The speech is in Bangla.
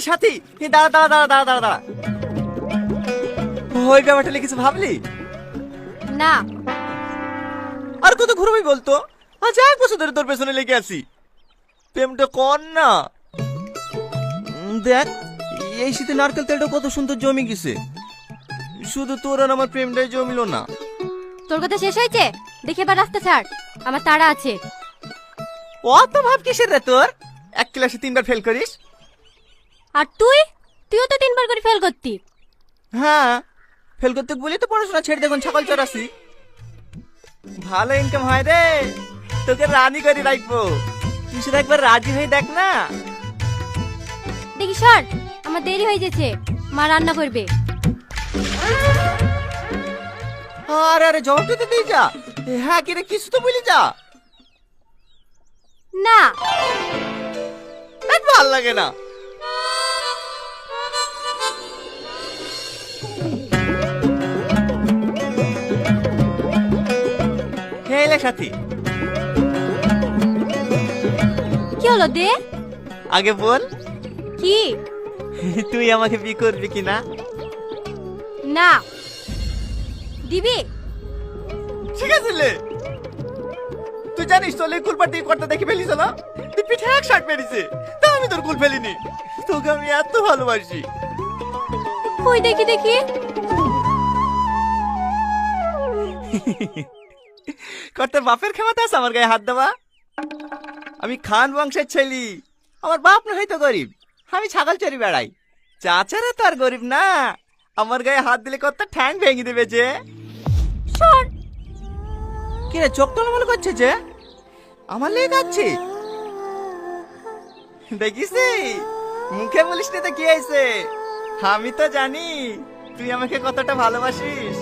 সাথী, দাঁড়া দাঁড়া দাঁড়া দাঁড়া দাঁড়া দাঁড়া। ওই ব্যাপারটা নিয়ে কিছু ভাবলি? না। আর কত ঘুরবি বলতো? আজ 1 বছর ধরে তোর পেছনে লেগে আছি। প্রেমটা কর না। দেখ, এই শীতে নারকেল তেলটা কত সুন্দর জমে গেছে। শুধু তোর আর আমার প্রেমটাই জমিলো না। তোর কথা শেষ হয়েছে? দেখে এবার রাস্তা ছাড়, আমার তাড়া আছে। অত ভাব কিসের রে তোর? এক ক্লাসে 3বার ফেল করিস। আর তুইও তো 3বার করে ফেল করতি। হ্যাঁ, ফেল করতে বলি তো পড়াশোনা ছেড়ে দেখুন ছাগল চড়াসি। ভালো ইনকাম হয় রে, তোকে রানী করে রাখবো। তুই শুধু একবার রাজি হয়ে দেখ না। দেখি সর, আমার দেরি হয়ে গেছে, মা রান্না করবে। আরে আরে জবাব দিতে দিয়ে যা। হ্যাঁ কি রে, কিছু তো বলি যা। না। ভাল লাগে না। হেলে সাথী, কি হলো দে? আগে বল, কি? তুই আমাকে বিয়ে করবি কিনা? না। দিবি? ঠিক আছে লে। তুই জানিস তো কুল পাটি করতে দেখে ফেলিস না? তুই পিঠে 1 শার্ট মেরেছে, তা আমি তোর কুল ফেলিনি। তোকে আমি এত ভালোবাসি। ওই দেখি দেখি। করতে বাপের ক্ষমতা আছে আমার গায়ে হাত দেওয়া? আমি খান বংশের ছেলে। আমার বাপ না হয়তো গরিব, আমি ছাগল চড়ি বেড়াই। চাচারা তো আর গরিব না, আমার গায়ে হাত দিলে কত ঠ্যাং ভেঙে দেবে যে। সর। কি রে, চোখ টলমল করছে যে? আমার লেগে আছে দেখিস? মুখে বলিস না তো কি হয়েছে? আমি তো জানি তুই আমাকে কতটা ভালোবাসিস।